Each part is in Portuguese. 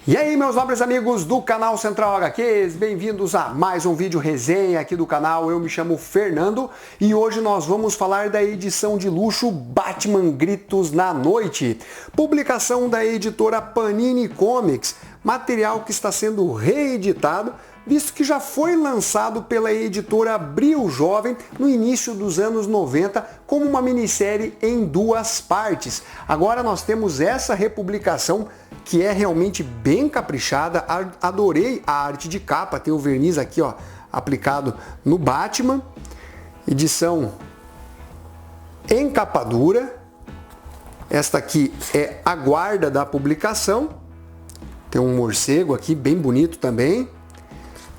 E aí, meus nobres amigos do canal Central HQs, bem-vindos a mais um vídeo resenha aqui do canal. Eu me chamo Fernando e hoje nós vamos falar da edição de luxo Batman Gritos na Noite, publicação da editora Panini Comics, material que está sendo reeditado, visto que já foi lançado pela editora Abril Jovem no início dos anos 90 como uma minissérie em duas partes. Agora nós temos essa republicação que é realmente bem caprichada. Adorei a arte de capa, tem o verniz aqui ó, aplicado no Batman, edição em capa dura. Esta aqui é a guarda da publicação, tem um morcego aqui bem bonito também,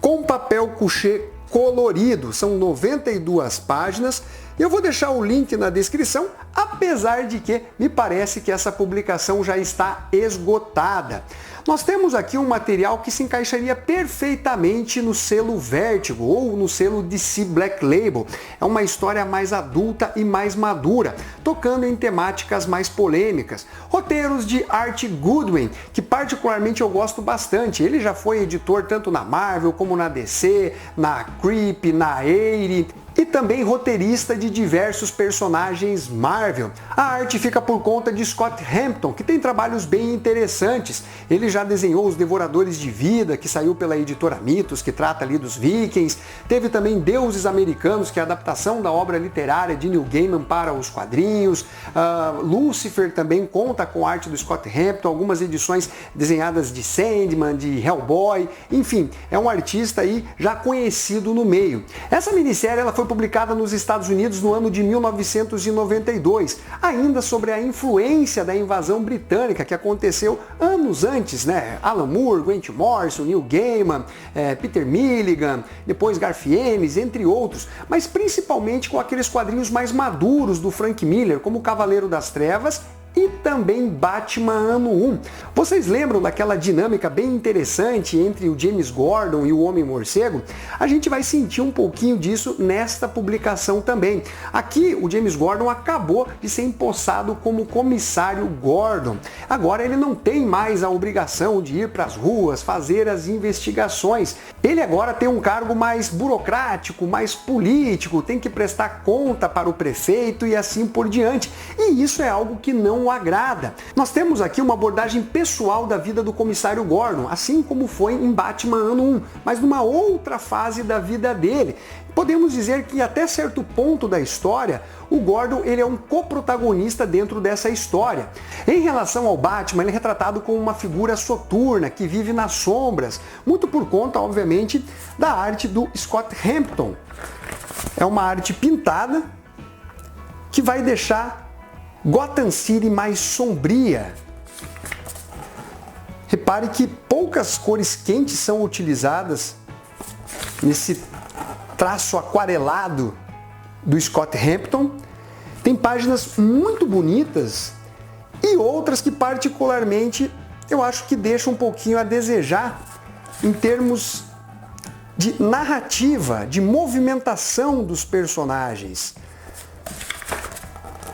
com papel couché colorido, são 92 páginas. Eu vou deixar o link na descrição, apesar de que me parece que essa publicação já está esgotada. Nós temos aqui um material que se encaixaria perfeitamente no selo Vertigo ou no selo DC Black Label. É uma história mais adulta e mais madura, tocando em temáticas mais polêmicas. Roteiros de Art Goodwin, que particularmente eu gosto bastante. Ele já foi editor tanto na Marvel como na DC, na Creep, na Eire, e também roteirista de diversos personagens Marvel. A arte fica por conta de Scott Hampton, que tem trabalhos bem interessantes. Ele já desenhou Os Devoradores de Vida, que saiu pela editora Mitos, que trata ali dos Vikings. Teve também Deuses Americanos, que é a adaptação da obra literária de Neil Gaiman para os quadrinhos. Lucifer também conta com a arte do Scott Hampton, algumas edições desenhadas de Sandman, de Hellboy. Enfim, é um artista aí já conhecido no meio. Essa minissérie ela foi publicada nos Estados Unidos no ano de 1992, ainda sobre a influência da invasão britânica que aconteceu anos antes, né? Alan Moore, Grant Morrison, Neil Gaiman, Peter Milligan, depois Garfienes, entre outros, mas principalmente com aqueles quadrinhos mais maduros do Frank Miller, como Cavaleiro das Trevas e também Batman Ano 1. Vocês lembram daquela dinâmica bem interessante entre o James Gordon e o Homem-Morcego? A gente vai sentir um pouquinho disso nesta publicação também. Aqui o James Gordon acabou de ser empossado como comissário Gordon. Agora ele não tem mais a obrigação de ir para as ruas, fazer as investigações. Ele agora tem um cargo mais burocrático, mais político, tem que prestar conta para o prefeito e assim por diante. E isso é algo que não o agrada. Nós temos aqui uma abordagem pessoal da vida do comissário Gordon, assim como foi em Batman Ano 1, mas numa outra fase da vida dele. Podemos dizer que até certo ponto da história, o Gordon ele é um coprotagonista dentro dessa história. Em relação ao Batman, ele é retratado como uma figura soturna, que vive nas sombras, muito por conta, obviamente, da arte do Scott Hampton. É uma arte pintada que vai deixar Gotham City mais sombria. Repare que poucas cores quentes são utilizadas nesse traço aquarelado do Scott Hampton. Tem páginas muito bonitas e outras que particularmente eu acho que deixam um pouquinho a desejar em termos de narrativa, de movimentação dos personagens.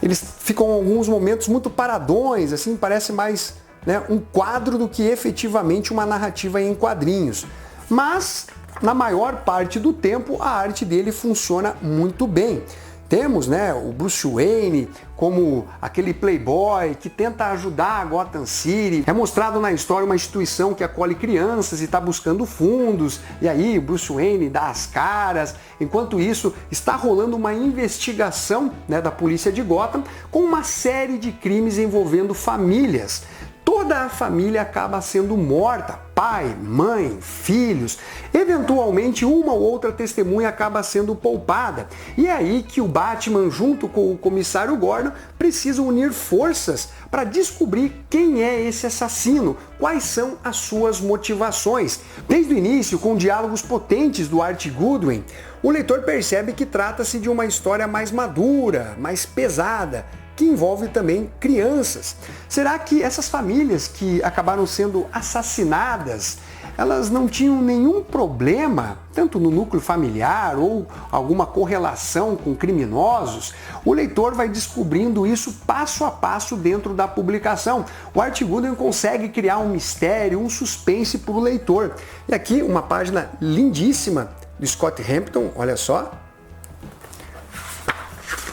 Eles ficam em alguns momentos muito paradões, assim, parece mais, né, um quadro do que efetivamente uma narrativa em quadrinhos. Mas, na maior parte do tempo, a arte dele funciona muito bem. Temos, né, o Bruce Wayne como aquele playboy que tenta ajudar a Gotham City. É mostrado na história uma instituição que acolhe crianças e está buscando fundos. E aí o Bruce Wayne dá as caras. Enquanto isso, está rolando uma investigação, né, da polícia de Gotham com uma série de crimes envolvendo famílias. Toda a família acaba sendo morta, pai, mãe, filhos. Eventualmente uma ou outra testemunha acaba sendo poupada. E é aí que o Batman, junto com o comissário Gordon, precisam unir forças para descobrir quem é esse assassino, quais são as suas motivações. Desde o início, com diálogos potentes do Art Goodwin, o leitor percebe que trata-se de uma história mais madura, mais pesada, que envolve também crianças. Será que essas famílias que acabaram sendo assassinadas elas não tinham nenhum problema, tanto no núcleo familiar ou alguma correlação com criminosos. O leitor vai descobrindo isso passo a passo dentro da publicação. O Art Goodwin consegue criar um mistério, um suspense para o leitor. E aqui uma página lindíssima do Scott Hampton, olha só.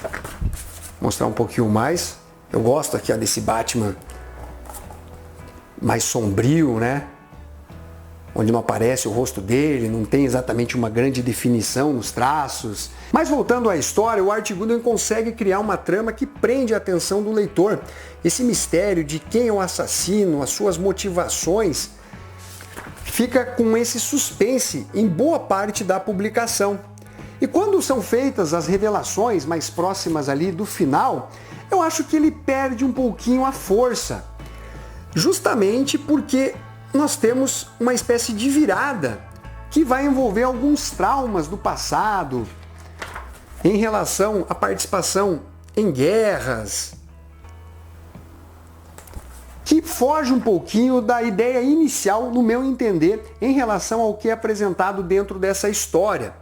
Vou mostrar um pouquinho mais. Eu gosto aqui desse Batman mais sombrio, né? Onde não aparece o rosto dele, não tem exatamente uma grande definição nos traços. Mas voltando à história, o Art Goodwin consegue criar uma trama que prende a atenção do leitor. Esse mistério de quem é o assassino, as suas motivações, fica com esse suspense em boa parte da publicação. E quando são feitas as revelações mais próximas ali do final, eu acho que ele perde um pouquinho a força. Justamente porque nós temos uma espécie de virada que vai envolver alguns traumas do passado em relação à participação em guerras, que foge um pouquinho da ideia inicial, no meu entender, em relação ao que é apresentado dentro dessa história.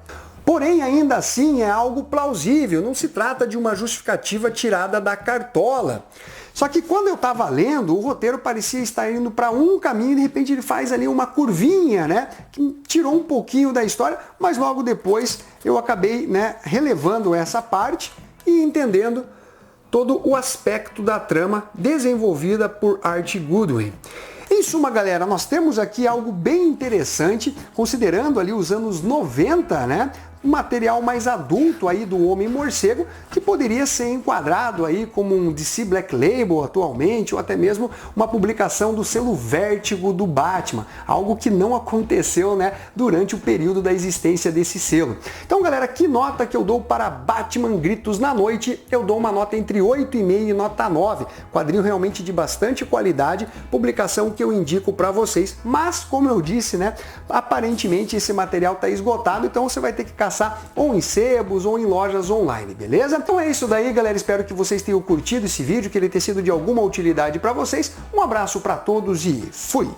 Porém, ainda assim, é algo plausível, não se trata de uma justificativa tirada da cartola. Só que quando eu estava lendo, o roteiro parecia estar indo para um caminho e de repente ele faz ali uma curvinha, né? Que tirou um pouquinho da história, mas logo depois eu acabei, né, relevando essa parte e entendendo todo o aspecto da trama desenvolvida por Art Goodwin. Em suma, galera, nós temos aqui algo bem interessante, considerando ali os anos 90, né? Um material mais adulto aí do Homem-Morcego, que poderia ser enquadrado aí como um DC Black Label atualmente, ou até mesmo uma publicação do selo Vértigo do Batman, algo que não aconteceu, né, durante o período da existência desse selo. Então, galera, que nota que eu dou para Batman Gritos na Noite? Eu dou uma nota entre 8,5 e nota 9. Quadrinho realmente de bastante qualidade, publicação que eu indico para vocês, mas, como eu disse, né, aparentemente esse material está esgotado, então você vai ter que caçar ou em sebos ou em lojas online, beleza? Então é isso daí, galera. Espero que vocês tenham curtido esse vídeo, que ele tenha sido de alguma utilidade para vocês. Um abraço para todos e fui!